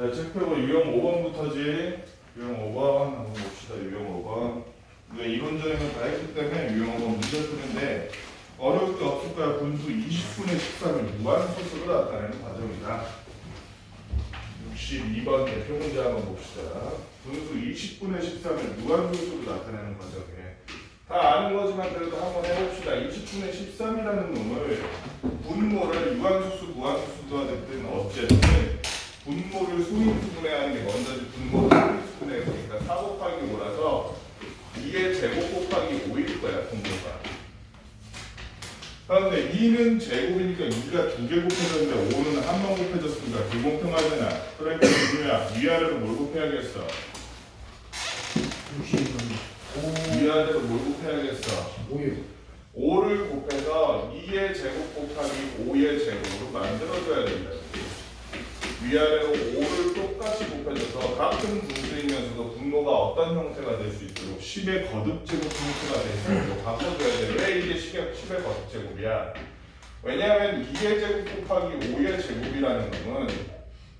자, 체크해보 유형 5번부터지. 유형 5번 한번 봅시다. 유형 5번. 우리가 이론적인 다 했기 때문에 유형 5번 문제를 푸는데 어려울 게 없을 거야. 분수 20분의 13을 무한소수로 나타내는 과정이다. 62번 대표 문제 한번 봅시다. 분수 20분의 13을 무한소수로 나타내는 과정이에요. 다 아는 거지만 그래도 한번 해봅시다. 20분의 13이라는 놈을 분모를 유한소수, 무한소수가 됐든 어쨌든 분모를 소인수분해하는 게 먼저지. 분모를 소인수분해 보니까 4 곱하기 5라서 2의 제곱 곱하기 5일 거야 분모가. 그런데 2는 제곱이니까 2가 2개 곱해졌는데 5는 한 번 곱해졌으니까 불공평하잖아. 그러니까 누구야? 위아래로 뭘 곱해야겠어? 62번. 위아래로 뭘 곱해야겠어? 5를 곱해서 2의 제곱 곱하기 5의 제곱으로 만들어줘야 된다. 위아래로 5를 똑같이 곱해줘서 같은 분수이면서도 분모가 어떤 형태가 될 수 있도록 10의 거듭제곱 형태가 될 수 있도록 바꿔줘야 돼. 왜 이게 10의 거듭제곱이야? 왜냐하면 2의 제곱 곱하기 5의 제곱이라는 놈은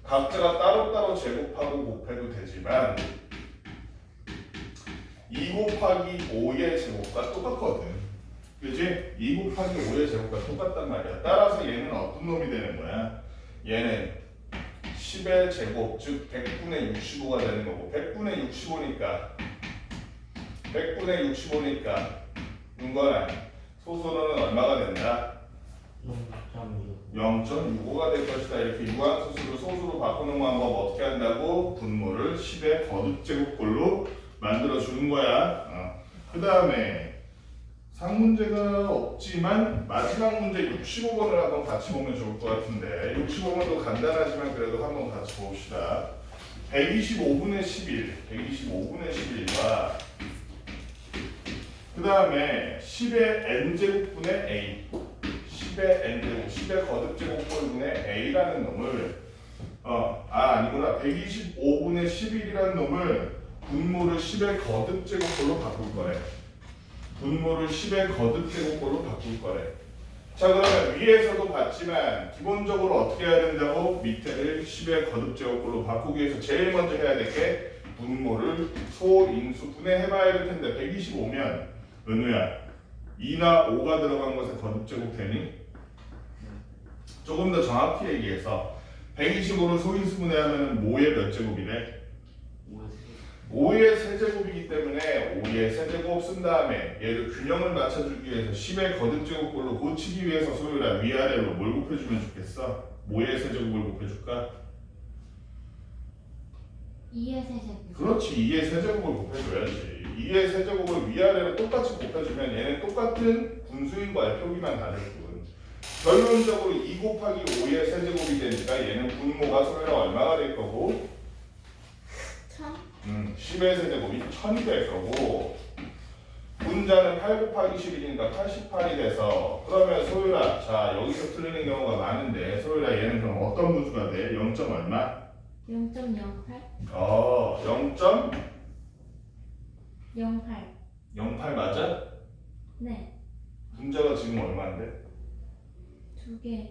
각자가 따로따로 제곱하고 곱해도 되지만 2 곱하기 5의 제곱과 똑같거든. 그지? 2 곱하기 5의 제곱과 똑같단 말이야. 따라서 얘는 어떤 놈이 되는 거야? 얘는 10의 제곱, 즉 100분의 65가 되는 거고 100분의 65니까 이거는 소수로는 얼마가 된다? 0.65가 될 것이다. 이렇게 유한소수를 소수로 바꾸는 방법 어떻게 한다고? 분모를 10의 거듭제곱꼴로 만들어주는 거야. 그 다음에 상문제가 없지만 마지막 문제 65번을 한번 같이 보면 좋을 것 같은데 65번도 간단하지만 그래도 한번 같이 봅시다. 125분의 11, 125분의 11과 그 다음에 10의 n제곱분의 a, 10의 n제곱, 10의 거듭제곱분의 a라는 놈을 아니구나. 125분의 11이라는 놈을 분모를 10의 거듭제곱꼴로 바꿀 거래. 분모를 10의 거듭제곱꼴로 바꿀 거래. 자, 그러면 위에서도 봤지만 기본적으로 어떻게 해야 된다고? 밑에를 10의 거듭제곱꼴로 바꾸기 위해서 제일 먼저 해야 될 게 분모를 소인수 분해해봐야 될 텐데 125면 은우야 2나 5가 들어간 것에 거듭제곱 되니? 조금 더 정확히 얘기해서 125를 소인수 분해하면 뭐의 몇 제곱이래? 5의 세제곱이기 때문에 5의 세제곱 쓴 다음에 얘를 균형을 맞춰주기 위해서 10의 거듭제곱꼴로 고치기 위해서 소유라 위아래로 뭘 곱해주면 좋겠어? 뭐의 세제곱을 곱해줄까? 2의 세제곱. 그렇지. 2의 세제곱을 곱해줘야지. 2의 세제곱을 위아래로 똑같이 곱해주면 얘는 똑같은 분수인 거야. 표기만 다를 뿐. 결론적으로 2 곱하기 5의 세제곱이 되니까 얘는 분모가 소유라 얼마가 될 거고? 10의 세제곱이 1000이 될 거고 분자는 8 곱하기 11이니까 88이 돼서 그러면 소유라 자 여기서 틀리는 경우가 많은데 소유라 얘는 그럼 어떤 분수가 돼? 0. 얼마? 0.08? 08. 0.08 맞아? 네. 분자가 지금 얼마인데? 2개.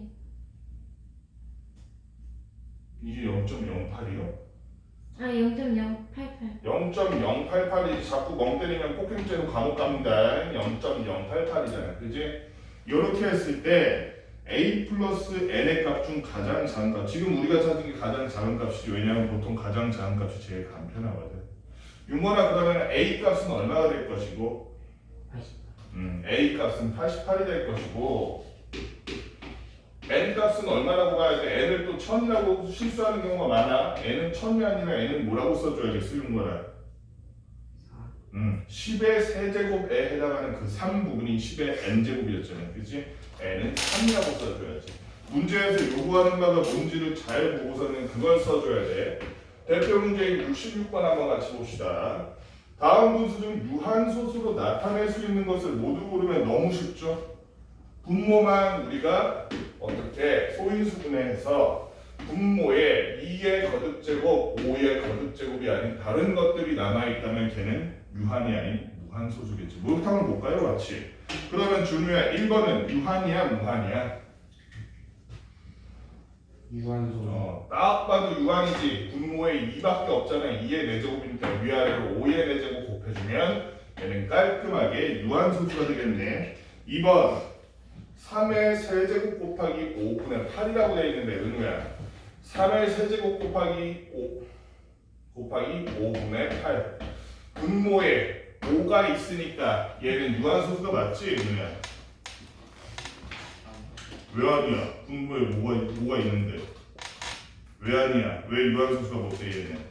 이게 0.08이요? 0.088. 0.088이 자꾸 멍 때리면 폭행죄로 감옥 갑니다. 0.088이잖아. 그지? 이렇게 했을 때 a 플러스 n의 값 중 가장 작은 값. 지금 우리가 찾은 게 가장 작은 값이지. 왜냐하면 보통 가장 작은 값이 제일 간편하거든. 윤건아 그러면 a 값은 얼마가 될 것이고? a 값은 88이 될 것이고 n 값은 얼마라고 봐야 돼? n을 또 1000이라고 실수하는 경우가 많아. n은 1000이 아니라 n은 뭐라고 써줘야겠어? 윤건아 10의 세제곱에 해당하는 그 3부분이 10의 n제곱이었잖아요. 그치? n은 3이라고 써줘야지. 문제에서 요구하는 바가 뭔지를 잘 보고서는 그걸 써줘야 돼. 대표 문제인 66번 한번 같이 봅시다. 다음 분수 중 유한소수로 나타낼 수 있는 것을 모두 고르면 너무 쉽죠? 분모만 우리가 어떻게 소인수분해해서 분모에 2의 거듭제곱, 5의 거듭제곱이 아닌 다른 것들이 남아있다면 걔는 유한이 아닌 무한소수겠지. 목욕탕을 볼까요? 같이. 그러면 준우야 1번은 유한이야 무한이야? 유한소. 딱 봐도 유한이지. 분모에 2밖에 없잖아요. 2의 4제곱이니까 위아래로 5의 4제곱 곱해주면 얘는 깔끔하게 유한소수가 되겠네. 2번 3의 세제곱 곱하기 5분의 8이라고 되어 있는데 은우야 3의 세제곱 곱하기 5분의 8 분모에 5가 있으니까 얘는 유한소수가 맞지 은우야? 왜 아니야? 분모에 5가 있는데 왜 아니야? 왜 유한소수가 못돼 얘는?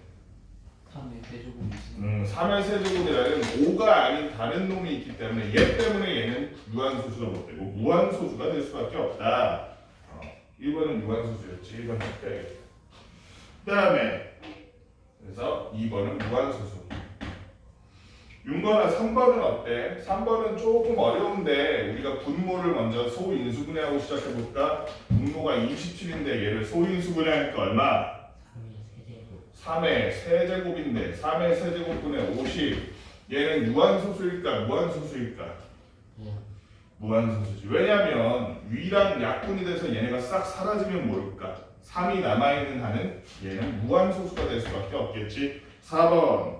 3의 세제곱이 있으면 3의 세제곱이라는 5가 아닌 다른 놈이 있기 때문에 얘 때문에 얘는 유한소수가 못 되고 무한소수가 될 수밖에 없다. 1번은 유한소수였지. 1번 할게. 그 다음에 그래서 2번은 무한소수. 6번과 3번은 어때? 3번은 조금 어려운데 우리가 분모를 먼저 소인수분해하고 시작해볼까? 분모가 27인데 얘를 소인수분해하니까 얼마? 3의 세제곱인데 3의 세제곱분의 50 얘는 유한소수일까 무한소수일까? 무한소수지. 왜냐면 위랑 약분이 돼서 얘네가 싹 사라지면 모를까? 3이 남아있는 한은 얘는 무한소수가 될 수밖에 없겠지. 4번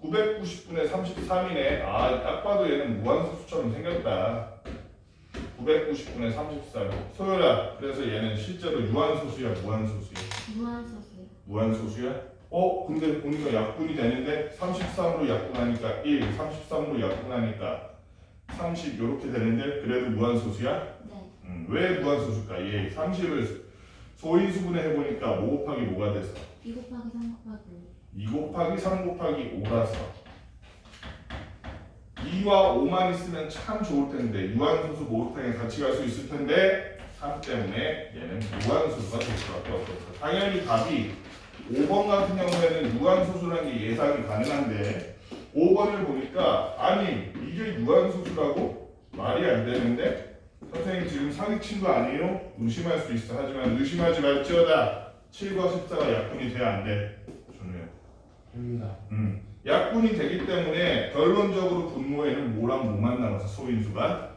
990분의 33이네. 딱 봐도 얘는 무한소수처럼 생겼다. 990분의 33 소율아 그래서 얘는 실제로 유한소수야 무한소수야? 무한소수요. 무한소수야? 근데 보니까 약분이 되는데 33으로 약분하니까 1, 33으로 약분하니까 30 이렇게 되는데 그래도 무한소수야? 네. 왜 무한소수일까? 얘 30을 소인수분해 해보니까 5 곱하기 뭐가 돼서? 2 곱하기 3 곱하기 2 곱하기 3 곱하기 5라서 2와 5만 있으면 참 좋을 텐데 유한소수 목욕탕에 같이 갈 수 있을 텐데 3 때문에 얘는 무한소수가 될 수밖에 없었어. 당연히 답이 5번 같은 경우에는 유한소수라는 게 예상이 가능한데 5번을 보니까 아니 이게 유한소수라고? 말이 안 되는데 선생님 지금 사기친 거 아니에요? 의심할 수 있어. 하지만 의심하지 말지어다 7과 14가 약분이 돼야 안 돼. 준우야. 됩니다. 약분이 되기 때문에 결론적으로 분모에는 뭐랑 뭐만 남았어? 소인수가?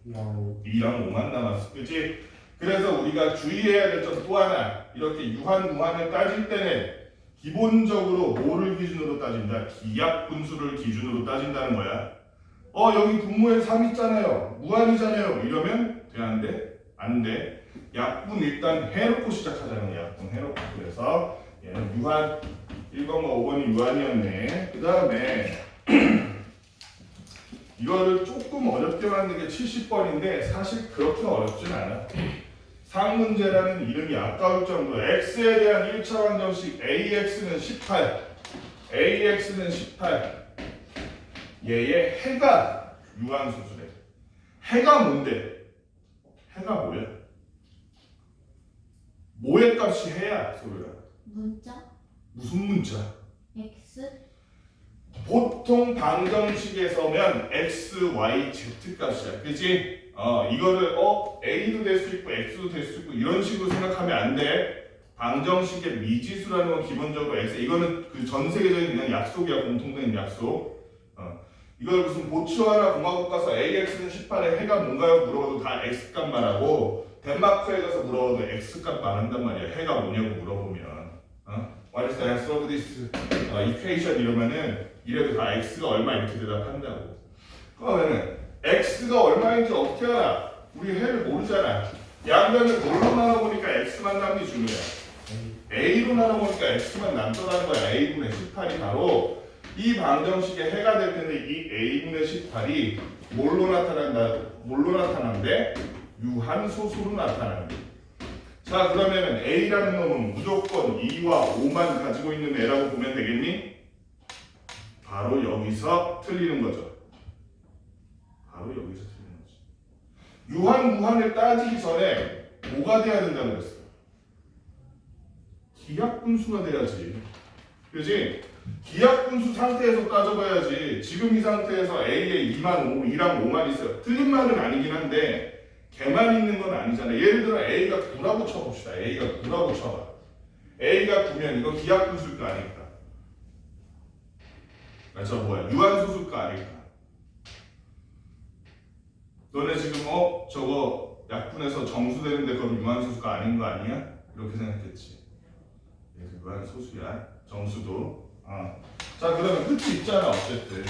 2랑 5만 남았어. 그치? 그래서 우리가 주의해야 될 점 또 하나 이렇게 유한 무한을 따질 때는 기본적으로 뭐를 기준으로 따진다? 기약분수를 기준으로 따진다는 거야. 여기 분모에 3 있잖아요. 무한이잖아요. 이러면 돼? 안 돼? 안 돼. 약분 일단 해놓고 시작하자는 거야. 약분 해놓고. 그래서 얘는 유한 1번과 5번이 유한이었네. 그 다음에 이거를 조금 어렵게 만든 게 70번인데 사실 그렇게 어렵진 않아. 상문제라는 이름이 아까울 정도. x에 대한 1차 방정식 ax는 18 ax는 18 얘의 해가 유한소수래. 해가 뭔데? 해가 뭐야? 뭐의 값이 해야 소리야? 문자 무슨 문자? x 보통 방정식에서면 x, y, z 값이야. 그치? 이거를 a도 될 수 있고 x도 될 수 있고 이런 식으로 생각하면 안 돼. 방정식의 미지수라는 건 기본적으로 x. 이거는 그 전 세계적인 그냥 약속이야. 공통된 약속. 이걸 무슨 보츠와나 공화국 가서 AX는 18에 해가 뭔가요? 물어봐도 다 X 값 말하고 덴마크에 가서 물어봐도 X 값 말한단 말이야. 해가 뭐냐고 물어보면 What is the answer of this equation 이러면은 이래도 다 X가 얼마 이렇게 대답한다고. 그러면은 X가 얼마인지 어떻게 알아? 우리 해를 모르잖아. 양변을 뭘로 나눠보니까 X만 남기 중요해. A로 나눠보니까 X만 남더라는 거야. A분의 18이 바로 이 방정식의 해가 될 텐데 이 A분의 18이 뭘로 나타난대? 유한소수로 나타난대. 자 그러면은 A라는 놈은 무조건 2와 5만 가지고 있는 애라고 보면 되겠니? 바로 여기서 틀리는 거죠. 바로 여기서 틀리는 거죠. 유한 무한을 따지기 전에 뭐가 돼야 된다고 그랬어? 기약분수가 돼야지. 그지? 기약분수 상태에서 따져봐야지. 지금 이 상태에서 A에 2랑 5만 있어요. 틀린 말은 아니긴 한데 걔만 있는 건 아니잖아. 예를 들어 A가 9라고 쳐봅시다. A가 9라고 쳐봐. A가 9면 이거 기약분수일까 아닐까? 저 뭐야? 유한소수일까 아닐까? 너네 지금 저거 약분해서 정수되는데 그건 유한소수가 아닌 거 아니야? 이렇게 생각했지. 얘도 무한소수야. 정수도. 자 그러면 끝이 있잖아 어쨌든.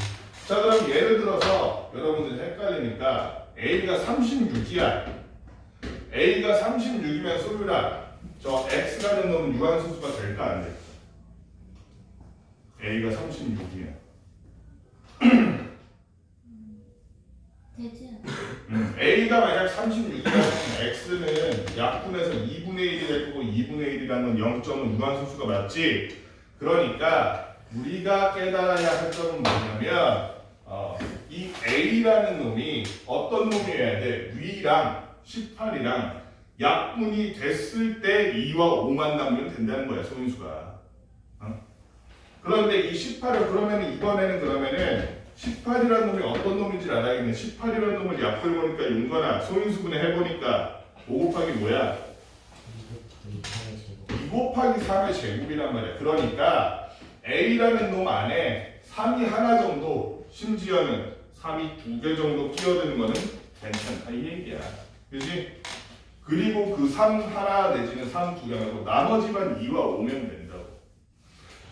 자 그럼 예를 들어서 여러분들이 헷갈리니까 A가 36이야. A가 36이면 소유라 저 X라는 놈은 유한소수가 될까 안 될까? A가 36이면 되지 않아? A가 만약 36이라면 X는 약분해서 2분의 1이 될 거고 2분의 1이라는 건 0점은 유한소수가 맞지? 그러니까 우리가 깨달아야 할 점은 뭐냐면 이 A라는 놈이 어떤 놈이어야 돼? 위랑 18이랑 약분이 됐을 때 2와 5만 남으면 된다는 거야 소인수가. 그런데 이 18을 그러면 이번에는 그러면은 18이라는 놈이 어떤 놈인지 알아야겠네. 18이라는 놈을 약분해보니까 윤건아 소인수분해 해보니까 5 곱하기 뭐야? 2 곱하기 3의 제곱이란 말이야. 그러니까 A라는 놈 안에 3이 하나 정도 심지어는 3이 2개 정도 끼어드는 거는 괜찮다 이 얘기야. 그지? 그리고 그 3 하나 내지는 3 2개 말고 나머지만 2와 5면 된다고.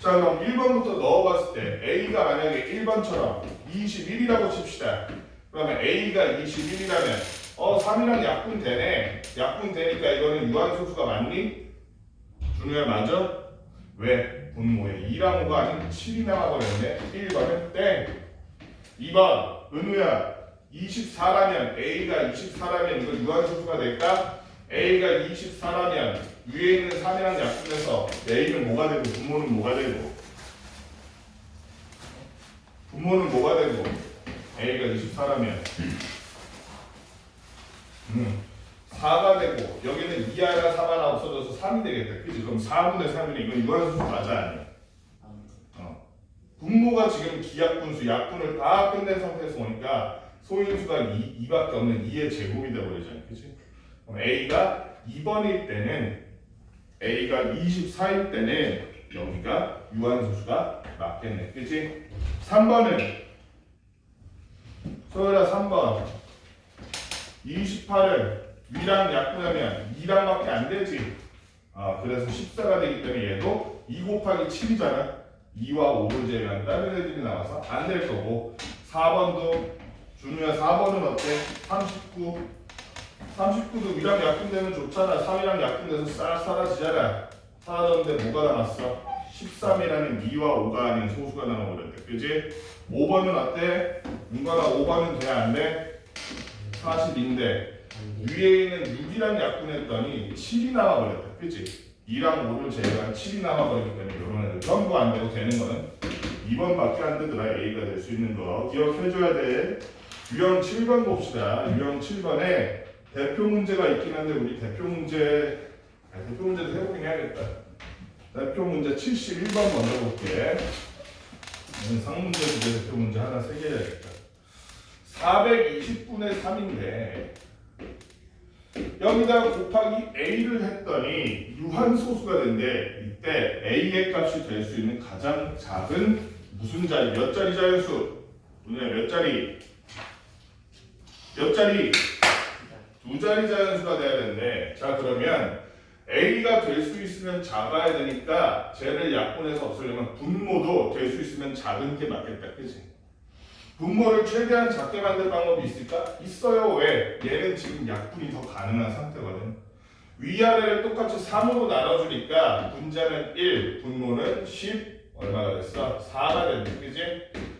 자 그럼 1번부터 넣어봤을 때 A가 만약에 1번처럼 21이라고 칩시다. 그러면 A가 21이라면 3이랑 약분 되네. 약분 되니까 이거는 유한소수가 맞니? 준우야 맞아? 왜? 분모에 2랑 5가 아닌 7이 나와버렸네. 1번은 땡. 2번 은우야 24라면 A가 24라면 이거 유한소수가 될까? A가 24라면 위에 있는 3이랑 약분해서 A는 뭐가 되고 분모는 뭐가 되고 분모는 뭐가 되고 A가 24라면 4가 되고 여기는 2 하나 3 하나 없어져서 3이 되겠다. 그치? 그럼 4분의 3이네. 이건 유한소수 맞아 아니야? 분모가 지금 기약분수 약분을 다 끝낸 상태에서 오니까 소인수가 2밖에 없는 2의 제곱이 되어버리잖아. 그치? 그럼 A가 2번일 때는 A가 24일 때는 여기가 유한소수가 맞겠네. 그치? 3번은 소율아 3번 28을 위랑 약분하면 2랑밖에 안 되지. 그래서 14가 되기 때문에 얘도 2 곱하기 7이잖아. 2와 5를 제외한 다른 애들이 나와서 안 될 거고 4번도 준우야 4번은 어때? 39도 위랑 약분되면 좋잖아. 3이랑 약분돼서 싹 사라지잖아. 사라졌는데 뭐가 남았어? 13이라는 2와 5가 아닌 소수가 남아버렸대. 그지? 5번은 어때? 윤관아 5번은 돼? 안 돼? 40인데 위에 있는 6이랑 약분했더니 7이 남아버렸다. 그치? 2랑 5를 제외한 7이 남아버리기 때문에 이런 애들 전부 안 되고 되는 거는 2번밖에 안 되더라. A가 될 수 있는 거 기억해줘야 돼. 유형 7번 봅시다. 유형 7번에 대표 문제가 있긴 한데 우리 대표 문제도 해보긴 해야겠다. 대표 문제 71번 먼저 볼게. 상문제 주제 대표 문제 하나 3개 해야겠다. 420분의 3인데 여기다 곱하기 A를 했더니 유한소수가 된대. 이때 A의 값이 될 수 있는 가장 작은 무슨 자리? 몇 자리 자연수? 몇 자리? 몇 자리? 2자리 자연수가 돼야 되는데 자 그러면 A가 될 수 있으면 작아야 되니까 쟤를 약분해서 없애려면 분모도 될 수 있으면 작은 게 맞겠다. 그치? 분모를 최대한 작게 만들 방법이 있을까? 있어요. 왜? 얘는 지금 약분이 더 가능한 상태거든. 위아래를 똑같이 3으로 나눠주니까 분자는 1, 분모는 10, 얼마가 됐어? 4가 됐네. 그지?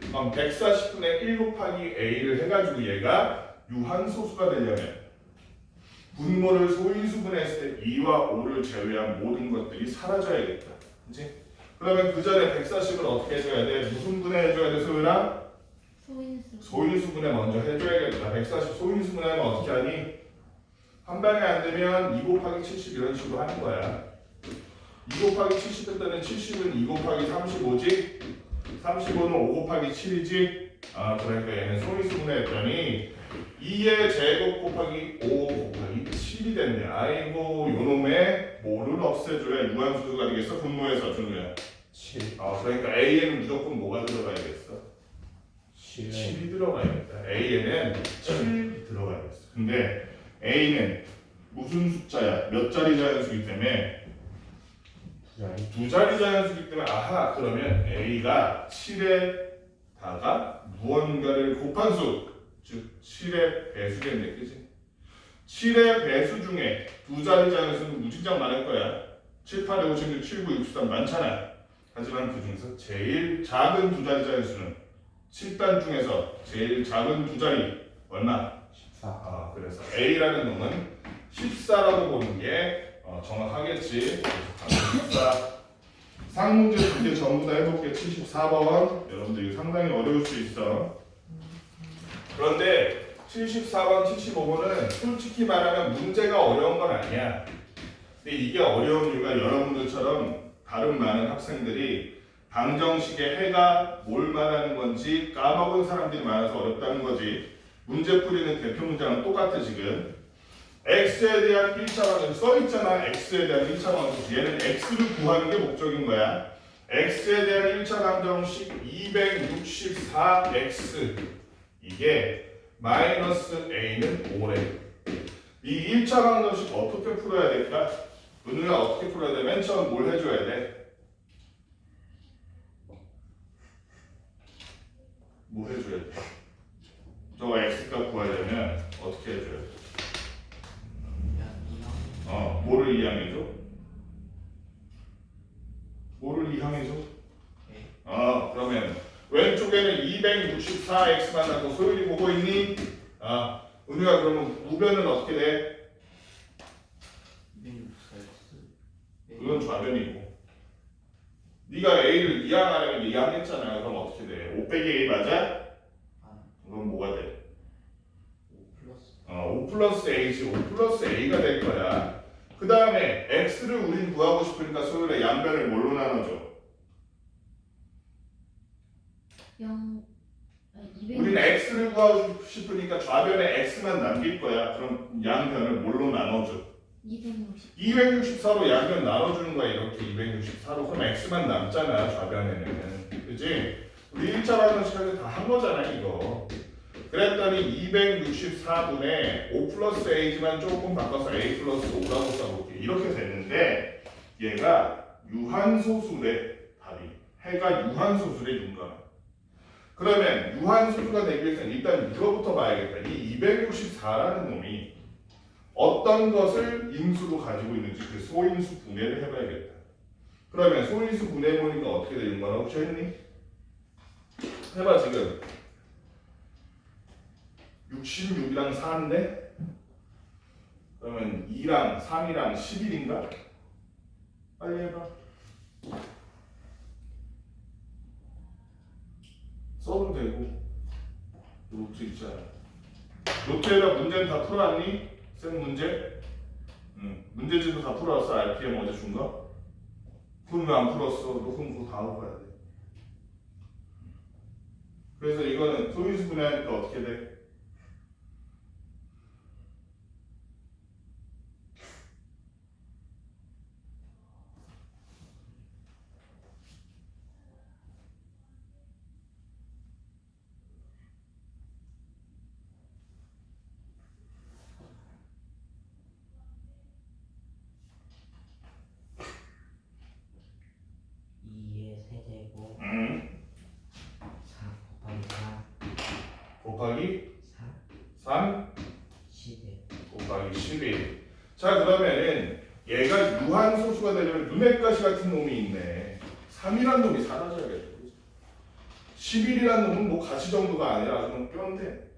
그럼 140분의 1 곱하기 A를 해가지고 얘가 유한소수가 되려면 분모를 소인수분했을 때 2와 5를 제외한 모든 것들이 사라져야겠다. 그치? 그러면 그 전에 140을 어떻게 해줘야 돼? 무슨 분해 해줘야 돼, 소윤아? 소인수분해 먼저 해줘야겠다. 140 소인수분해하면 어떻게 하니? 한 방에 안 되면 2 곱하기 70 이런 식으로 하는 거야. 2 곱하기 70 했더니 70은 2 곱하기 35지? 35는 5 곱하기 7이지? 그러니까 얘는 소인수분해 했더니 2의 제곱 곱하기 5 곱하기 7이 됐네. 아이고 요놈의 뭐를 없애줘야 유한소수가 되겠어? 분모에서 준우야 7. 그러니까 A에는 무조건 뭐가 들어가야겠어? 7이 들어가야겠다. A에는 7이 들어가야겠어. 근데 A는 무슨 숫자야? 몇 자리 자연수이기 때문에 두 자리 자연수이기 때문에 아하 그러면 A가 7에다가 무언가를 곱한 수, 즉 7의 배수겠네, 그지? 7의 배수 중에 두 자리 자연수는 무진장 많을 거야. 7, 8, 5, 16, 7, 9, 63 많잖아. 하지만 그 중에서 제일 작은 두 자리 자연수는 7단 중에서 제일 작은 두 자리 얼마? 14. 그래서 A라는 놈은 14라고 보는 게 정확하겠지. 14. 상문제 두 개 전부 다 해볼게. 74번. 여러분들 이거 상당히 어려울 수 있어. 그런데 74번, 75번은 솔직히 말하면 문제가 어려운 건 아니야. 근데 이게 어려운 이유가 여러분들처럼 다른 많은 학생들이 방정식의 해가 뭘 말하는 건지 까먹은 사람들이 많아서 어렵다는 거지. 문제 풀이는 대표 문장은 똑같아 지금. x에 대한 1차 방정식 써있잖아. x에 대한 1차 방정식. 얘는 x를 구하는 게 목적인 거야. x에 대한 1차 방정식 264x 이게 마이너스 a는 5래. 이 1차 방정식 어떻게 풀어야 될까? 은우가 어떻게 풀어야 돼? 맨 처음 뭘 해줘야 돼? 뭐 해줘야 돼? 저 x값 구하려면 어떻게 해줘야 돼? 뭐를 이항해줘? 뭐를 이항해줘? 그러면 왼쪽에는 264x만 나고 소율이 보고 있니? 은우야 그러면 우변은 어떻게 돼? 264x. 그건 좌변이고 네가 a를 이항하려면 이항했잖아. 그럼 어떻게 돼? 5 빼기 a 맞아? 그럼 뭐가 돼? 5 플러스 a지. 5 플러스 a가 될 거야. 그 다음에 x를 우린 구하고 싶으니까 소율의 양변을 뭘로 나눠줘? 0 200 우린 x를 구하고 싶으니까 좌변에 x만 남길 거야. 그럼 양변을 뭘로 나눠줘? 260 264로 양변 나눠주는 거야. 이렇게 264로. 그럼 x만 남잖아. 좌변에는. 그치? 우리 1차 방정식에서 다 한 거잖아 이거. 그랬더니 264분의 5 플러스 a지만 조금 바꿔서 a 플러스 5라고 써볼게. 이렇게 됐는데 얘가 유한소수래. 답이. 해가 유한소수래. 윤곽. 그러면 유한소수가 되기 위해서는 일단 이거부터 봐야겠다. 이 264라는 놈이 어떤 것을 인수로 가지고 있는지 그 소인수 분해를 해봐야겠다. 그러면 소인수 분해 보니까 어떻게 되는 거라고 혹시 했니? 해봐 지금. 66이랑 4인데 그러면 2랑 3이랑 11인가? 빨리 해봐. 써도 되고 노트 있잖아. 노트에다 문제는 다 풀어왔니? 쌤 문제? 문제지도 다 풀어왔어. RPM 어제 준 거? 그럼 왜 안 풀었어? 너 그럼 그거 다 하고 가야 돼. 그래서 이거는 소인수 분해하니까 어떻게 돼? 세제곱 4 곱하기 4 3 11. 곱하기 11. 자 그러면은 얘가 유한소수가 되려면 눈의 가시 같은 놈이 있네. 3이라는 놈이 사라져야겠죠. 11이라는 놈은 뭐 가시 정도가 아니라 그냥 뼈인데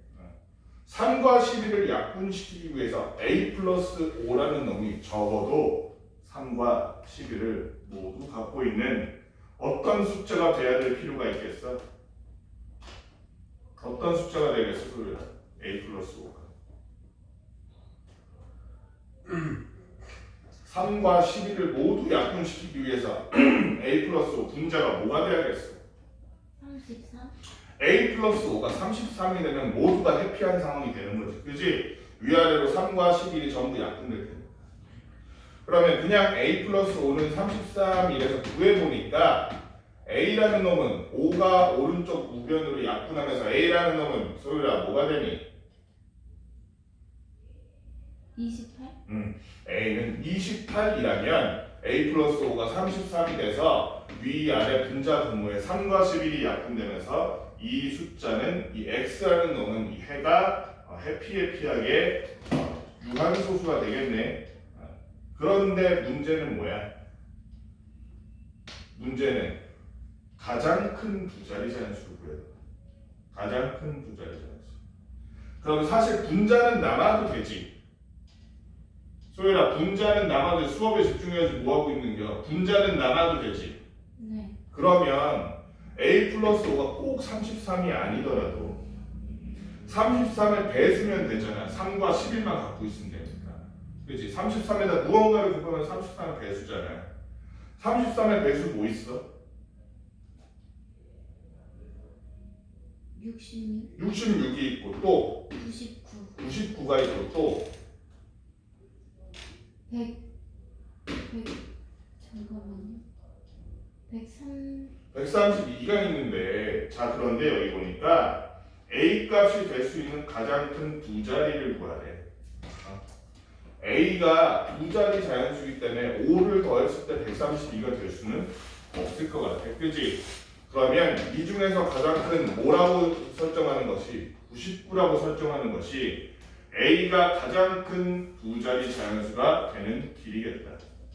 3과 11을 약분시키기 위해서 a 플러스 5라는 놈이 적어도 3과 11을 모두 갖고 있는 어떤 숫자가 돼야 될 필요가 있겠어? 어떤 숫자가 되겠어? 소리야? a 플러스 5가 3과 11을 모두 약분시키기 위해서 a 플러스 5 분자가 뭐가 돼야겠어? 33 a 플러스 5가 33이 되면 모두가 해피한 상황이 되는 거지. 그지? 위아래로 3과 11이 전부 약분될 테니까. 그러면 그냥 a 플러스 5는 33이래서 구해보니까 a라는 놈은 5가 오른쪽 우변으로 약분하면서 a라는 놈은 소율아 뭐가 되니? 28 a는 28이라면 a 플러스 5가 33이 돼서 위아래 분자 분모에 3과 11이 약분되면서 이 숫자는 이 x라는 놈은 이 해가 해피해피하게 유한소수가 되겠네. 그런데 문제는 뭐야? 문제는 가장 큰 두 자리 자연수를 구해야 돼. 가장 큰 두 자리 자연수. 그럼 사실 분자는 남아도 되지. 소율아, 분자는 남아도 수업에 집중해야지 뭐 하고 있는겨? 분자는 남아도 되지. 네. 그러면 a 플러스 5가 꼭 33이 아니더라도 33의 배수면 되잖아. 3과 11만 갖고 있으면 되니까. 그렇지? 33에다 무언가를 곱하면 33의 배수잖아. 33의 배수 뭐 있어? 66, 66이 있고 또 99, 99가 있고 또 100, 잠깐만요. 103, 132가 있는데, 자 그런데 여기 보니까 a 값이 될 수 있는 가장 큰 두 자리를 구하래. a가 두 자리 자연수이기 때문에 5를 더했을 때 132가 될 수는 없을 것 같아. 그지? 그러면 이 중에서 가장 큰 뭐라고 설정하는 것이 99라고 설정하는 것이 a가 가장 큰 두 자리 자연수가 되는 길이겠다.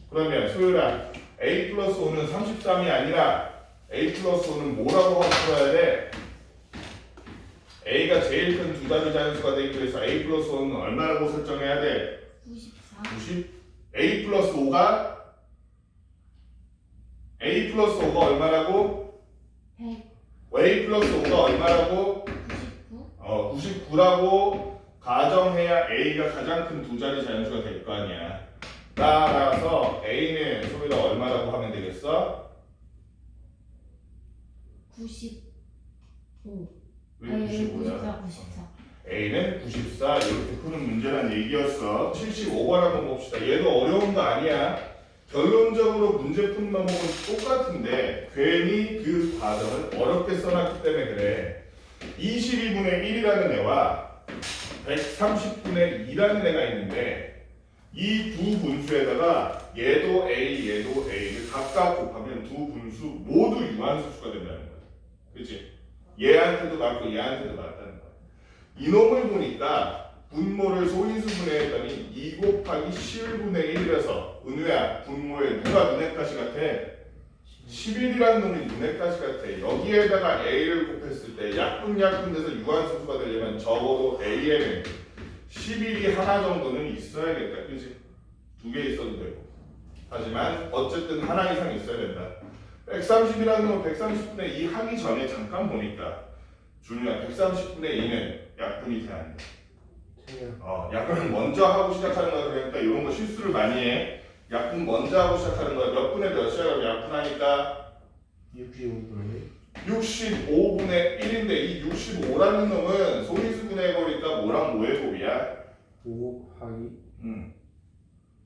그러면 소율아, a 플러스 5는 33이 아니라 a 플러스 5는 뭐라고 풀어야 돼? a가 제일 큰 두 자리 자연수가 되기 위해서 a 플러스 5는 얼마라고 설정해야 돼? 94, 90? a 플러스 5가 a 플러스 5가 얼마라고? 100, a 플러스 5가 얼마라고? 99, 99라고 가정해야 a가 가장 큰 두 자리 자연수가 될 거 아니야. 따라서 a는 소리가 얼마라고 하면 되겠어? 95. 왜 95야? 94. a는 94 이렇게 푸는 문제란 얘기였어. 75번 한번 봅시다. 얘도 어려운 거 아니야. 결론적으로 문제 푸는 방법은 똑같은데 괜히 그 과정을 어렵게 써놨기 때문에 그래. 22분의 1이라는 애와 130분의 2라는 애가 있는데 이 두 분수에다가 얘도 A, 얘도 A를 각각 곱하면 두 분수 모두 유한수수가 된다는 거야. 그치? 얘한테도 맞고 얘한테도 맞다는 거야. 이놈을 보니까 분모를 소인수분해 했더니 2 곱하기 11분의 1이라서 은우야, 분모에 누가 눈엣 가시 같아? 11이라는 놈이 눈엣 가시 같아. 여기에다가 A를 곱했을 때 약분돼서 유한수수가 되려면 적어도 A에는 11이 하나 정도는 있어야겠다. 그치? 두 개 있어도 되고. 하지만 어쨌든 하나 이상 있어야 된다. 130이라는 건 130분의 2 하기 전에 잠깐 보니까 준우야, 130분의 2는 약분이 돼야 한다. 약분을 먼저 하고 시작하는 거야. 그러니까 이런 거 실수를 많이 해. 약분 먼저 하고 시작하는 거야. 몇 분의 몇이라고 약분하니까 65분의 1인데 이 65라는 놈은 소인수분해 해보니까 뭐랑 뭐의 곱이야? 5 곱하기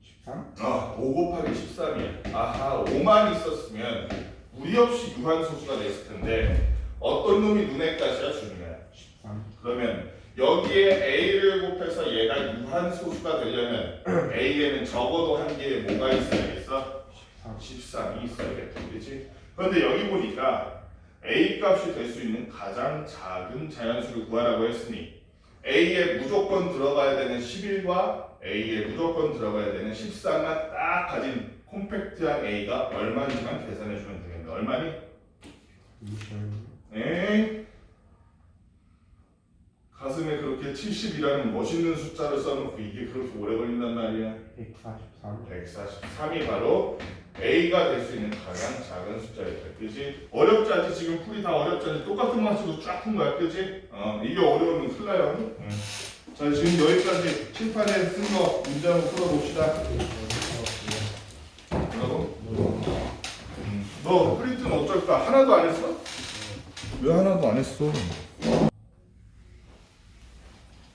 13? 5 곱하기 13이야. 아하, 5만 있었으면 무리 없이 유한소수가 됐을 텐데 어떤 놈이 눈에 가시야 준우야? 13. 그러면 여기에 a를 곱해서 얘가 유한소수가 되려면 a에는 적어도 한 개에 뭐가 있어야겠어? 13이 있어야겠다. 그렇지? 그런데 여기 보니까 a 값이 될 수 있는 가장 작은 자연수를 구하라고 했으니 a에 무조건 들어가야 되는 11과 a에 무조건 들어가야 되는 13만 딱 가진 콤팩트한 a가 얼마인지만 계산해 주면 되겠네. 얼마니? 20. 가슴에 그렇게 70이라는 멋있는 숫자를 써놓고 이게 그렇게 오래 걸린단 말이야. 143. 143이 바로 A가 될 수 있는 가장 작은 숫자였다. 그지? 어렵지 않지? 지금 풀이 다 어렵지 않지? 똑같은 맛으로 쫙 푼 거야. 그지? 이게 어려우면 큰일 나요. 자, 지금 여기까지 칠판에 쓴 거 문제 한번 풀어봅시다. 뭐라고? 너 프린트는 어쩔까? 하나도 안 했어? 왜 하나도 안 했어?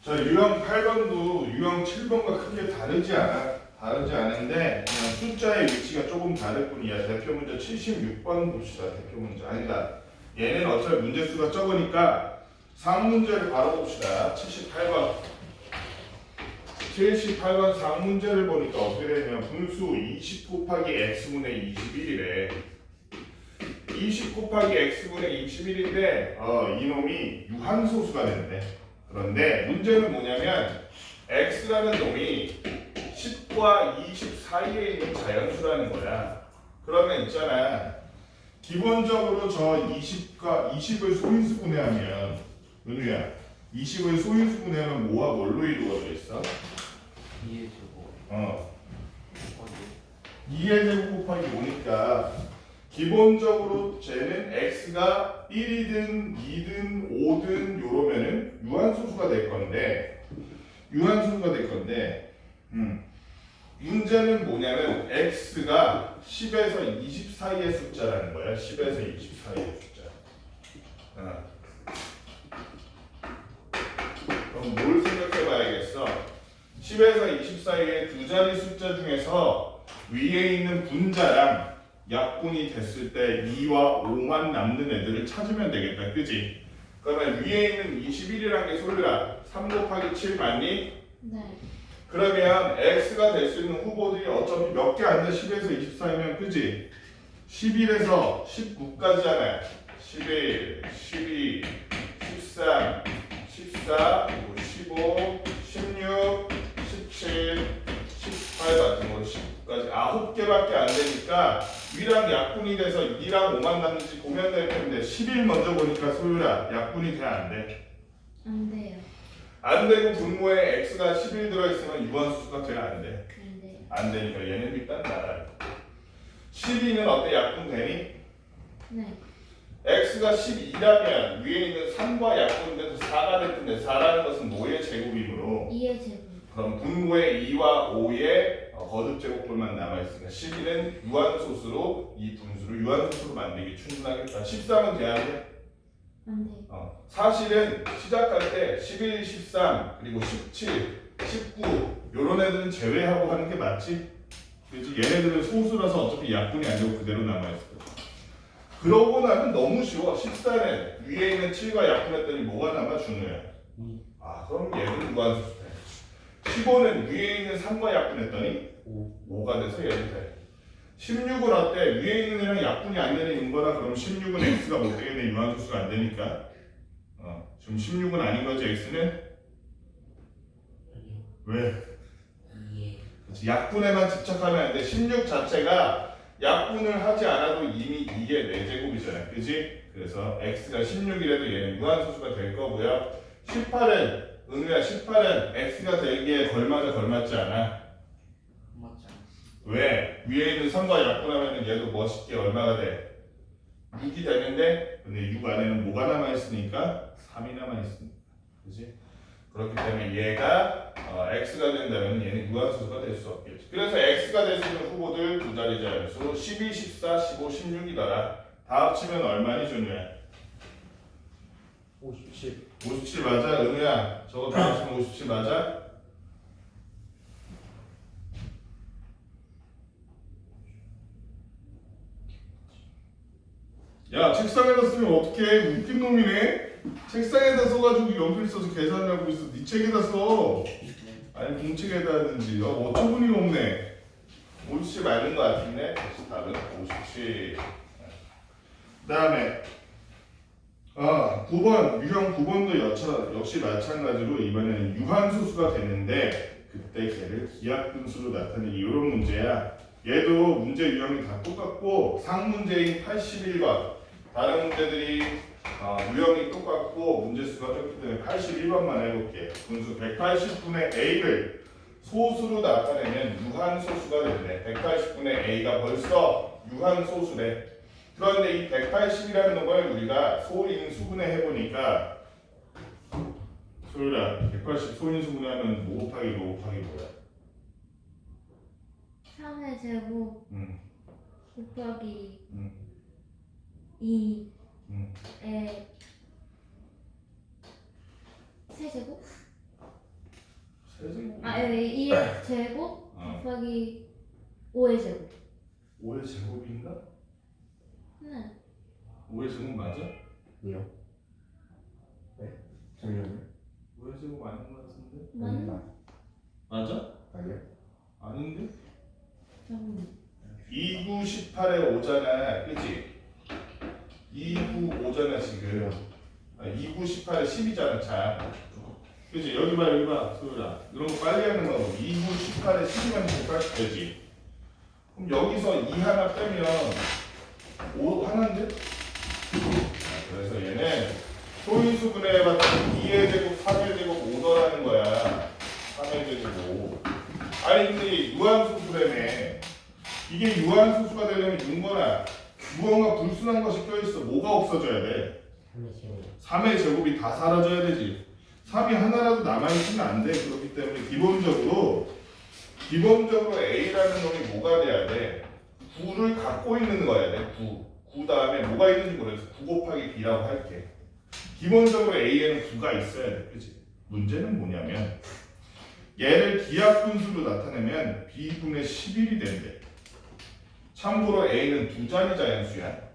자, 유형 8번도 유형 7번과 크게 다르지 않은데 그냥 숫자의 위치가 조금 다를 뿐이야. 대표 문제 76번 봅시다. 대표 문제 아니다. 얘는 어차피 문제수가 적으니까 상문제를 바로 봅시다. 78번. 78번 상문제를 보니까 어떻게 되냐면 분수 20 곱하기 x분의 21이래. 20 곱하기 x분의 21인데 이놈이 유한소수가 된대. 그런데 문제는 뭐냐면 x라는 놈이 10과 20 사이에 있는 자연수라는 거야. 그러면 있잖아. 기본적으로 저 20을 소인수분해하면 은우야 20을 소인수분해하면 뭐와 뭘로 이루어져 있어? 2의 제곱. 어디? 2의 제곱 곱하기 5니까 기본적으로 쟤는 x가 1이든 2든 5든 요러면은 유한소수가 될 건데 문제는 뭐냐면 x가 10에서 20 사이의 숫자라는 거야. 10에서 20 사이의 숫자. 그럼 뭘 생각해 봐야겠어? 10에서 20 사이의 두 자리 숫자 중에서 위에 있는 분자랑 약분이 됐을 때 2와 5만 남는 애들을 찾으면 되겠다. 그지? 그러면 위에 있는 21이라는 게 소유라 3 곱하기 7 맞니? 네. 그러면 x가 될 수 있는 후보들이 어차피 몇 개 안 돼? 10에서 20 사이면 그지? 11에서 19까지잖아요. 11, 12, 13, 14, 그리고 15, 16, 17, 18 같은 거 19까지 9개밖에 안 되니까 위랑 약분이 돼서 2랑 5만 남는지 보면 될 텐데 11 먼저 보니까 소유라 약분이 돼 안 돼? 안 돼요. 안 되고 분모에 x가 11 들어있으면 유한수수가 돼 안 돼? 안 돼요. 안 되니까 얘는 일단 나가요. 12는 어때? 약분 되니? 네. x가 12라면 위에 있는 3과 약분돼서 4가 될 텐데 4라는 것은 뭐의 제곱이므로 2의 제곱. 그럼 분모에 2와 5의 거듭 제곱꼴만 남아있으니까 12는 유한소수로 이 분수를 유한소수로 만들기 충분하겠다. 13은 돼야 돼? 안 돼요. 사실은 시작할 때 11, 13 그리고 17, 19 요런 애들은 제외하고 하는 게 맞지? 그렇지? 얘네들은 소수라서 어차피 약분이 안 되고 그대로 남아있을 거야. 그러고 나면 너무 쉬워. 14는 위에 있는 7과 약분했더니 뭐가 남아? 준우야. 그럼 얘는 무한소수 돼. 15는 위에 있는 3과 약분했더니 5가 돼서 얘는 돼. 16은 어때? 위에 있는 애랑 약분이 안 되는 인거나 그럼 16은 x가 못 되겠네. 유한소수가 안 되니까. 지금 16은 아닌 거지 x는? 아니요. 왜? 2의. 그렇지. 약분에만 집착하면 안 돼. 16 자체가 약분을 하지 않아도 이미 2의 4제곱이잖아. 그지? 그래서 x가 16이라도 얘는 유한소수가 될 거고요. 18은 은우야 18은 x가 되기에 걸맞지 않아? 맞지 않습니다. 왜? 위에 있는 3과 약분하면 얘도 멋있게 얼마가 돼? 6이 되는데 근데 6 안에는 뭐가 남아있으니까 3이 남아있습니다. 그지? 그렇기 때문에 얘가 x가 된다면 얘는 유한소수가 될 수 없겠지. 그래서 x가 될 수 있는 후보들 두 자리 자연수 12, 14, 15, 16이더라. 다 합치면 얼마니 준우야? 57. 57 맞아? 은우야 저거 다 합치면 57 맞아? 야 책상에다 쓰면 어떡해? 웃긴 놈이네. 책상에다 써가지고 연필 써서 계산하고 있어. 네 책에다 써. 아니 공책에다 하든지. 어처구니 없네. 57 맞는 거 같은데? 다시 답은 57. 그 다음에 9번 유형 9번도 역시 마찬가지로 이번에는 유한소수가 되는데 그때 걔를 기하분수로 나타내는 이런 문제야. 얘도 문제 유형이 다 똑같고 상문제인 81번 다른 문제들이 유형이 똑같고 문제수가 적기 때문에 81번만 해볼게. 분수 180분의 a를 소수로 나타내면 유한소수가 된대. 180분의 a가 벌써 유한소수래. 그런데 이 180이라는 놈을 우리가 소인수분해 해보니까 소율아 180 소인수분해 하면 뭐 곱하기 뭐 곱하기 뭐야? 3의 제곱 응. 곱하기 응. 2의 응. 세제곱? 세제곱? 2의 제곱 곱하기 5의 제곱. 5의 제곱인가? 네. 5의 제곱 맞아? 아니요. 네? 잠시만요. 5의 제곱 아닌 것 같은데? 맞나? 맞아? 아니야? 아닌데? 잠깐만. 2, 9, 18에 5잖아. 그치? 2, 9, 5잖아 지금. 2, 9, 18에 10이잖아. 자. 그치? 여기 봐 여기 봐 소율아. 이런 거 빨리 하는 거 2, 9, 18에 10이면 180되지. 그럼 여기서 2 하나 빼면 5 하나인데? 그래서 얘는 소인수분해 봤더니 2의 제곱, 3의 제곱, 5더라는 거야. 3의 제곱 5. 아니 근데 유한소수라며. 이게 유한소수가 되려면 윤거나 무언가 불순한 것이 껴있어. 뭐가 없어져야 돼? 3의 제곱. 3의 제곱이 다 사라져야 되지. 3이 하나라도 남아있으면 안 돼. 그렇기 때문에 기본적으로 A라는 놈이 뭐가 돼야 돼? 9를 갖고 있는 거야 돼. 9 다음에 뭐가 있는지 모르겠어. 9 곱하기 B라고 할게. 기본적으로 A에는 9가 있어야 돼. 그치? 문제는 뭐냐면 얘를 기하분수로 나타내면 B분의 11이 된대. 참고로 A는 두 자리 자연수야.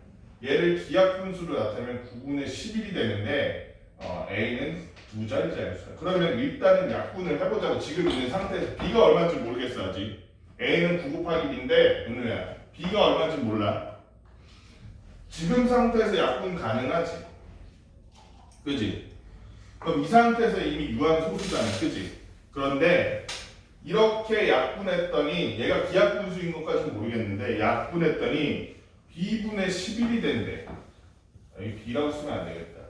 얘를 기하분수로 나타내면 9분의 11이 되는데 A는 두 자리 자연수야. 그러면 일단은 약분을 해보자고. 지금 있는 상태에서 B가 얼마인지 모르겠어 아직. A는 9 곱하기 B인데 은우야 B가 얼마인지 몰라. 지금 상태에서 약분 가능하지. 그지? 그럼 이 상태에서 이미 유한소수잖아. 그지? 그런데 이렇게 약분했더니 얘가 기하분수인 것까지는 모르겠는데 약분했더니 B분의 11이 된대. 여기 B라고 쓰면 안 되겠다.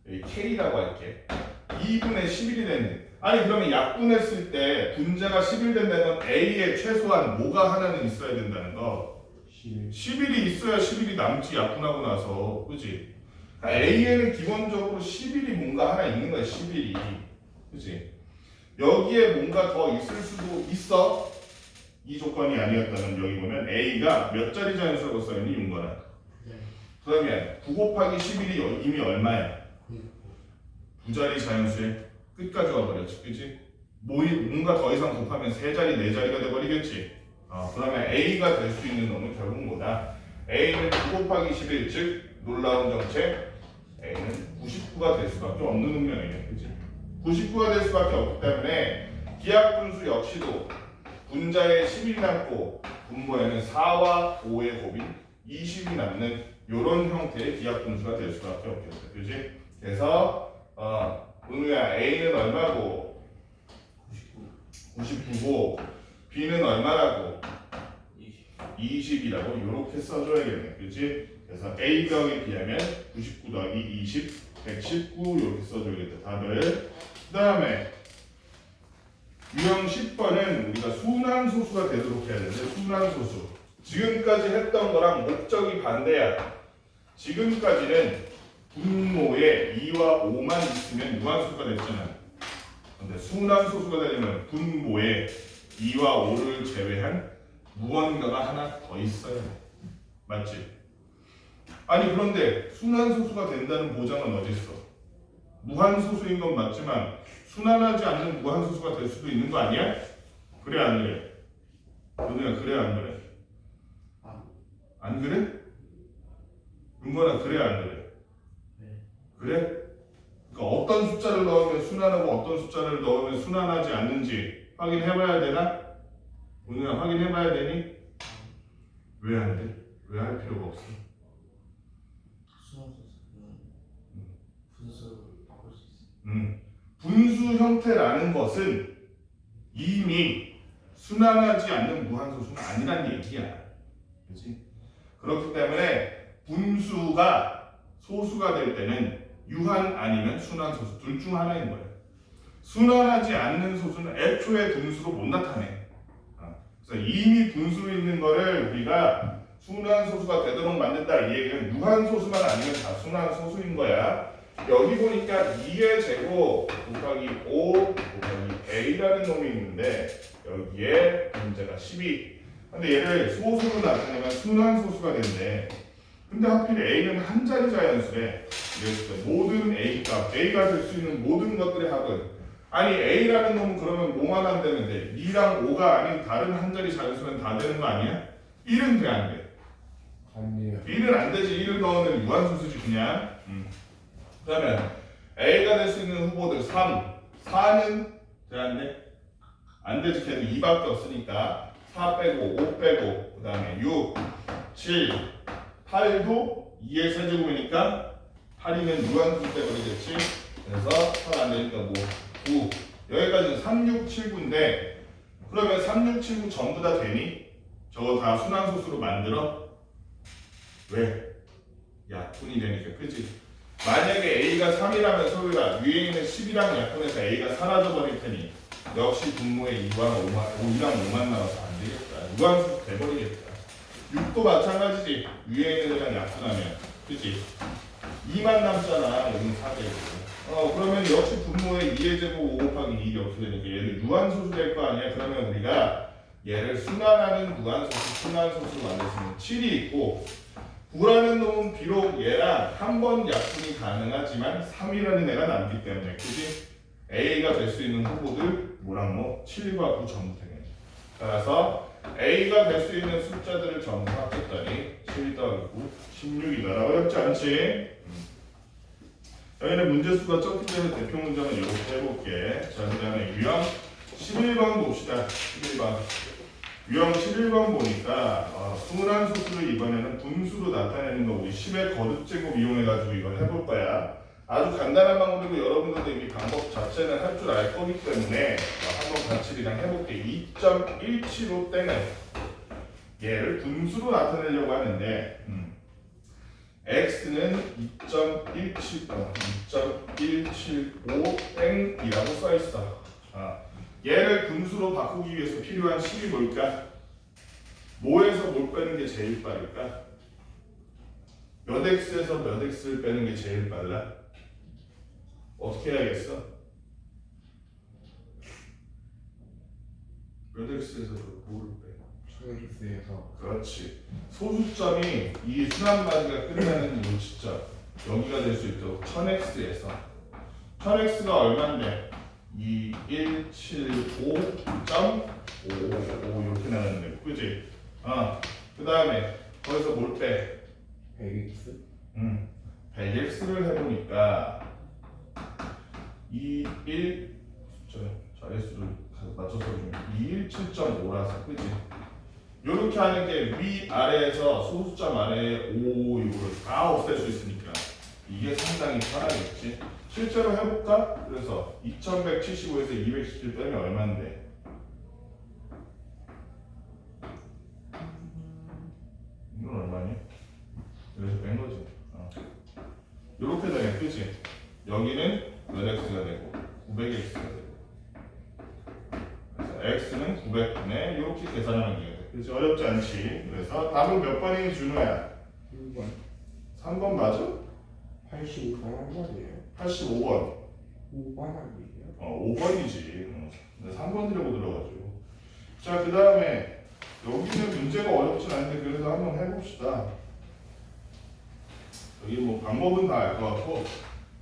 여기 K라고 할게. 2분의 11이 됐네. 아니 그러면 약분했을 때 분자가 11 된다는 건 A에 최소한 뭐가 하나는 있어야 된다는 거. 11이 있어야 11이 남지 약분하고 나서. 그치? 그러니까 A에는 기본적으로 11이 뭔가 하나 있는 거야. 11이. 그치? 여기에 뭔가 더 있을 수도 있어. 이 조건이 아니었다면 여기 보면 A가 몇 자리 자연수라고 써있니 윤거나? 그러면 9 곱하기 11이 이미 얼마야? 두 자리 자연수의 끝까지 와버렸지. 그치? 뭔가 더 이상 곱하면 세 자리, 네 자리가 돼버리겠지. 그러면 A가 될 수 있는 놈은 결국 뭐다? A는 9 곱하기 11, 즉 놀라운 정책 A는 99가 될 수밖에 없는 운명이에요. 그치? 99가 될 수밖에 없기 때문에 기하분수 역시도 분자에 10이 남고 분모에는 4와 5의 곱인 20이 남는 이런 형태의 기하분수가 될 수밖에 없겠죠. 그지? 그래서 은우야 A는 얼마고? 99고 B는 얼마라고? 20이라고 이렇게 써줘야겠네. 그치? 그래서 A병에 비하면 99 더하기 20, 119 이렇게 써줘야겠다. 답을. 그 다음에 유형 10번은 우리가 순환소수가 되도록 해야 되는데 순환소수. 지금까지 했던 거랑 목적이 반대야. 지금까지는 분모에 2와 5만 있으면 무한수가 됐잖아. 근데 순환소수가 되려면 분모에 2와 5를 제외한 무언가가 하나 더 있어야 돼. 맞지? 아니 그런데 순환소수가 된다는 보장은 어디 있어? 무한소수인 건 맞지만 순환하지 않는 무한소수가 될 수도 있는 거 아니야? 그래 안 그래? 너네가 그래 안 그래? 안 그래? 윤건아 그래 안 그래? 그래? 그러니까 어떤 숫자를 넣으면 순환하고 어떤 숫자를 넣으면 순환하지 않는지 확인해봐야 되나? 오늘 확인해봐야 되니? 왜 안 돼? 왜 할 필요가 없어? 분수를 바꿀 수 있어. 분수 형태라는 것은 이미 순환하지 않는 무한소수는 아니란 얘기야. 그렇지? 그렇기 때문에 분수가 소수가 될 때는 유한 아니면 순환소수 둘 중 하나인 거예요. 순환하지 않는 소수는 애초에 분수로 못 나타내. 그래서 이미 분수로 있는 거를 우리가 순환소수가 되도록 만든다. 이 얘기는 유한소수만 아니면 다 순환소수인 거야. 여기 보니까 2의 제곱 곱하기 5 곱하기 A라는 놈이 있는데 여기에 문제가 12. 근데 얘를 소수로 나타내면 순환소수가 된대. 근데 하필 A는 한 자리 자연수래. 그래서 모든 A값, A가 될 수 있는 모든 것들의 합은 아니 A라는 놈은 그러면 뭐만 안 되는데 2랑 5가 아닌 다른 한 자리 자연수는 다 되는 거 아니야? 1은 돼 안 돼? 안 돼요. 1은 안 되지. 1을 넣으면 무한소수지 그냥. 그러면 A가 될 수 있는 후보들 3, 4는 돼 안 돼? 안 되지. 걔도 2밖에 없으니까 4 빼고 5 빼고 그 다음에 6, 7, 8도 2의 세제곱이니까 8이면 무한수 돼버리겠지. 그래서 8 안 되니까 뭐 9. 여기까지는 3, 6, 7, 9인데 그러면 3, 6, 7, 9 전부 다 되니? 저거 다 순환소수로 만들어? 왜? 약분이 되니까, 그치? 만약에 A가 3이라면 소유가 위에 있는 10이랑 약분해서 A가 사라져버릴 테니 역시 분모에 2랑 5만 나와서 안 되겠다. 무한수 돼버리겠다. 6도 마찬가지지. 위에 있는 애랑 약분하면, 그치? 2만 남잖아. 여기는 4되고. 그러면 역시 분모에 2의 제곱 5 곱하기 2가 없게 되니까 얘를 유한소수 될 거 아니야? 그러면 우리가 얘를 순환하는 무한소수, 순환소수로 만들었으면 7이 있고 9라는 놈은 비록 얘랑 한 번 약분이 가능하지만 3이라는 애가 남기 때문에 그지? A가 될 수 있는 후보들 뭐랑 뭐 7과 9 전부 되겠네. 따라서 A가 될 수 있는 숫자들을 전부 합쳤더니 7 더하기 9, 16이다. 어렵지 않지? 여기는 문제수가 적기 때문에 대표 문제는 이렇게 해볼게. 자, 그 다음에 유형 11번 봅시다. 11번. 유형 11번 보니까 순환소수를 이번에는 분수로 나타내는 거 우리 10의 거듭제곱 이용해가지고 이걸 해볼 거야. 아주 간단한 방법이고 여러분들도 이미 방법 자체는 할 줄 알 거기 때문에 한번 같이 그냥 해볼게. 2.175 때는 얘를 분수로 나타내려고 하는데 x는 2.175땡이라고 써있어. 얘를 분수로 바꾸기 위해서 필요한 식이 뭘까? 뭐에서 뭘 빼는 게 제일 빠를까? 몇 x에서 몇 x를 빼는 게 제일 빨라? 어떻게 해야겠어? 몇 x에서 뭐를 빼? 초엑스에서 그렇지. 소수점이 이 순환마디가 끝나는 이 시점 여기가 될 수 있도록 1000x에서 1000x가 얼마인데? 2175.55 이렇게 나왔는데 그지? 그 다음에 거기서 뭘 빼? 100x 100x를 해보니까 21 자릿수를 맞춰서 주면 217.5라서 그지? 이렇게 하는 게 위아래에서 소수점 아래에 5 이거를 다 없앨 수 있으니까 이게 상당히 편하겠지? 실제로 해볼까? 그래서 2175에서 217 빼면 얼마인데? 이건 얼마니? 그래서 뺀 거지. 이렇게 되면 그치? 여기는 몇 x가 되고 900x가 되고 그래서 x는 900분의 이렇게 계산하면 돼. 그치? 어렵지 않지? 그래서 답은 몇 번이 준호야? 1번 3번 맞아? 85번 한 말이에요. 85번 5번 아니에요? 5번이지. 3번이라고 들어가지고. 자, 그 다음에 여기는 문제가 어렵진 않은데 그래도 한번 해봅시다. 여기 뭐 방법은 다 알 것 같고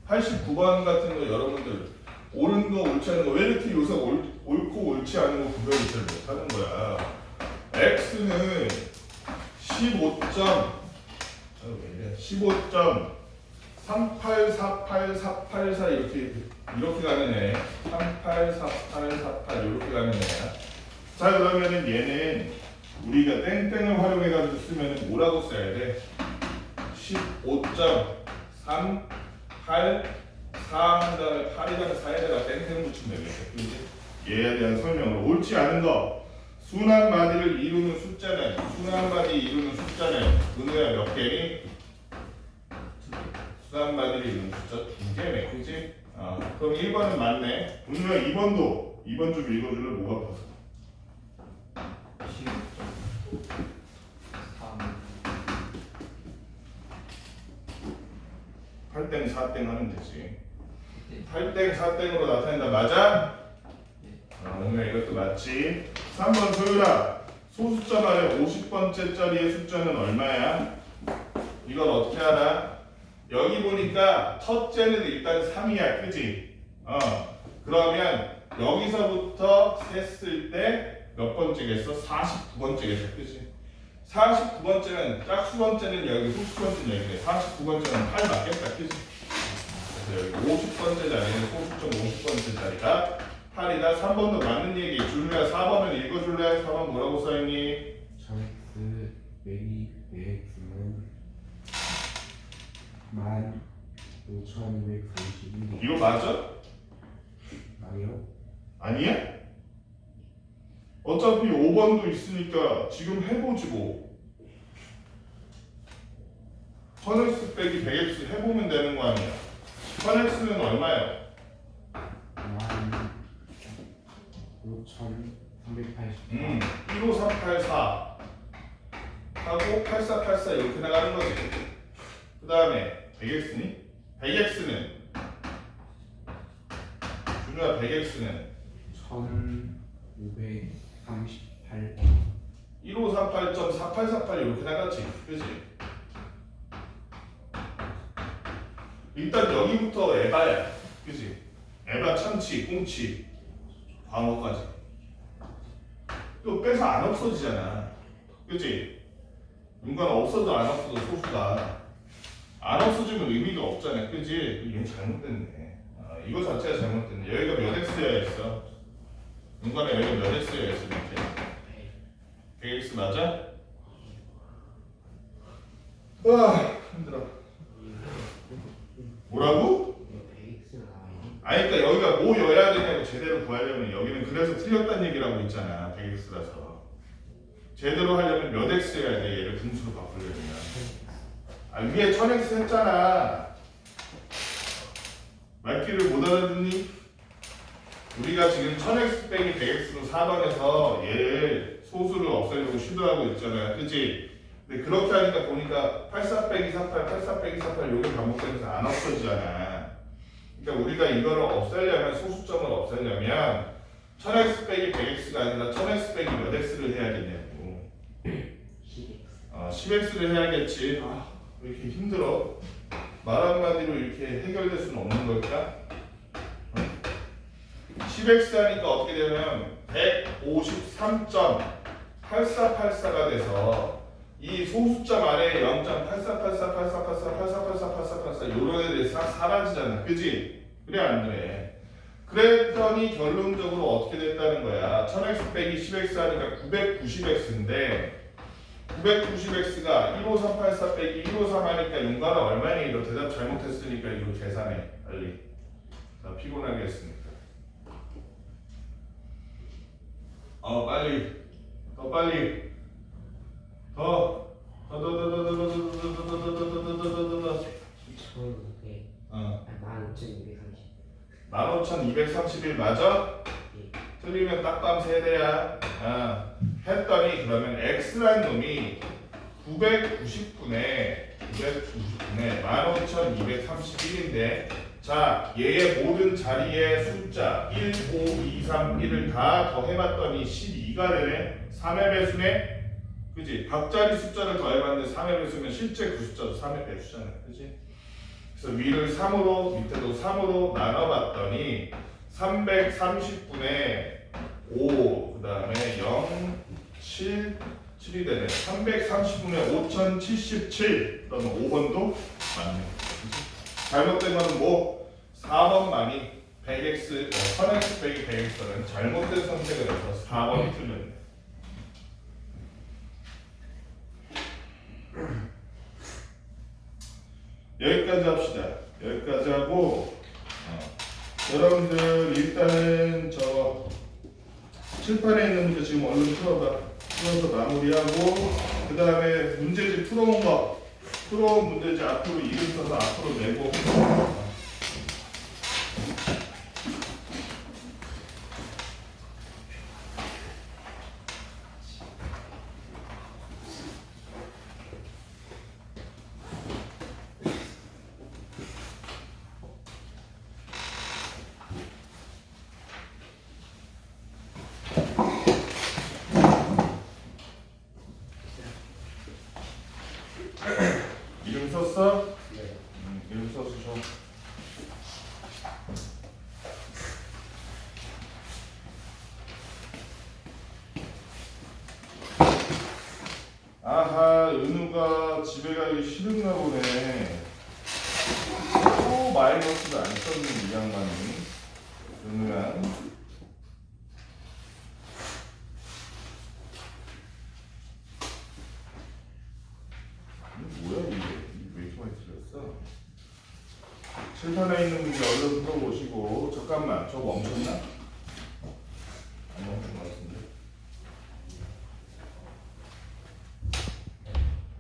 89번 같은 거 여러분들 옳은 거 옳지 않은 거 왜 이렇게 요새 옳고 옳지 않은 거 구별을 잘 못하는 거야. x는 15.384844 이렇게 가는 애. 384848 이렇게 가는 애야. 자, 그러면은 얘는 우리가 땡땡을 활용해가지고 쓰면은 뭐라고 써야 돼? 15.384 한 다음에 8이라는 사이에다가 땡땡 붙이면 되겠죠. 그지? 얘에 대한 설명을 옳지 않은 거. 순환마디를 이루는 숫자는 은우야 몇 개니? 순환마디를 이루는 숫자 2개네. 그지? 그럼 1번은 맞네. 은우야 2번 좀 읽어줄래? 목 아파서. 8땡 4땡 하면 되지. 8땡 4땡으로 나타낸다. 맞아? 오늘 이것도 맞지. 3번 소율아, 소수점 아래 50번째 짜리의 숫자는 얼마야? 이걸 어떻게 알아? 여기 보니까 첫째는 일단 3이야. 그지? 그러면 여기서부터 셌을 때 몇 번째겠어? 49번째겠어. 그지? 49번째는 짝수번째는 여기, 소수번째는 여기네. 49번째는 8 맞겠다. 그지? 그래서 여기 50번째 자리는 소수점 50번째 자리가 8이다. 3번도 맞는 얘기. 줄리아 4번을 읽어줄래? 4번 뭐라고 써있니? 1000x 빼기 100x는 15,232. 이거 맞아? 아니요. 아니야? 어차피 5번도 있으니까 지금 해보지 뭐. 1000x 빼기 100x 해보면 되는 거 아니야. 1000x는 얼마야? 15,380. 15384 하고 8484 이렇게 나가는 거지. 그 다음에 100x니? 100x는 준우야 100x는 1538. 1538.4848 이렇게 나갔지. 그지? 일단 여기부터 에바야. 그지? 에바 참치, 꽁치, 광어까지. 또 빼서 안 없어지잖아. 그지? 인간 없어도 안 없어도 소수가 안 없어지면 의미가 없잖아. 그지? 이게 잘못됐네. 이거 자체가 잘못됐네. 여기가 몇 x여야 했어? 인간의 여기가 몇 x여야 했어? 밑에 100x 맞아? 아 힘들어. 뭐라고? 아니 그러니까 여기가 뭐여야 되냐고 제대로 구하려면 여기는 그래서 틀렸다는 얘기라고 있잖아. 100x라서 제대로 하려면 몇 x여야 돼. 얘를 분수로 바꾸려면 위에 1000x 했잖아. 말귀를 못 알아듣니? 우리가 지금 1000x 빼기 100x로 4번에서 얘를 소수를 없애려고 시도하고 있잖아. 그치? 근데 그렇게 하니까 보니까 84 빼기 48, 84 빼기 48 요게 반복되면서 안 없어지잖아. 그러니까 우리가 이거를 없애려면 소수점을 없애려면 1000x 빼기 100x가 아니라 1000x 빼기 몇 x를 해야겠냐고. 10x를 해야겠지. 왜 이렇게 힘들어? 말 한마디로 이렇게 해결될 수는 없는 걸까? 10x 하니까 어떻게 되냐면 153.8484가 돼서 이 소수점 안에 0.84848484848484 요런 애들이 싹 사라지잖아. 그지? 그래 안 그래? 그랬더니 결론적으로 어떻게 됐다는 거야. 1000x 빼기 10x 하니까 990x인데 990x가 15384 빼기 153 하니까 윤가가 얼마니? 너 대답 잘못했으니까 이거 계산해 빨리. 자 피곤하게 했으니까 빨리 더 빨리 더 15,231 맞아? 틀리면 딱밤 세대야. 했더니 그러면 x라는 놈이 990분의 15,231인데 자 얘의 모든 자리에 숫자 1, 5, 2, 3, 1을 다 더해봤더니 12가 되네. 3의 배수네. 그지? 각자리 숫자를 더해봤는데 3의 배수면 실제 그 숫자도 3의 배수잖아. 그지? 그래서 위를 3으로 밑에도 3으로 나눠봤더니 330분의 5 그 다음에 0, 7, 7이 되네. 330분의 5077 그러면 5번도 맞네. 그치? 잘못된 거는 뭐 4번만이 100x, 1000x 빼기 100x는 잘못된 선택을 해서 4번이 틀렸네. 여기까지 합시다. 여기까지 하고 여러분들 일단은 저 칠판에 있는 문제 지금 얼른 풀어봐. 풀어서 마무리하고 그 다음에 문제집 풀어온 거 풀어온 문제집 앞으로 이름 써서 앞으로 내고 이름 썼어? 네. 이름 써서 좀 아하 은우가 집에 가기 싫은가 보네. 또 마이너스를 안 썼는 이 양반이. 은우야 실판에 있는 문제 얼른 풀어보시고 잠깐만 저거 멈췄나?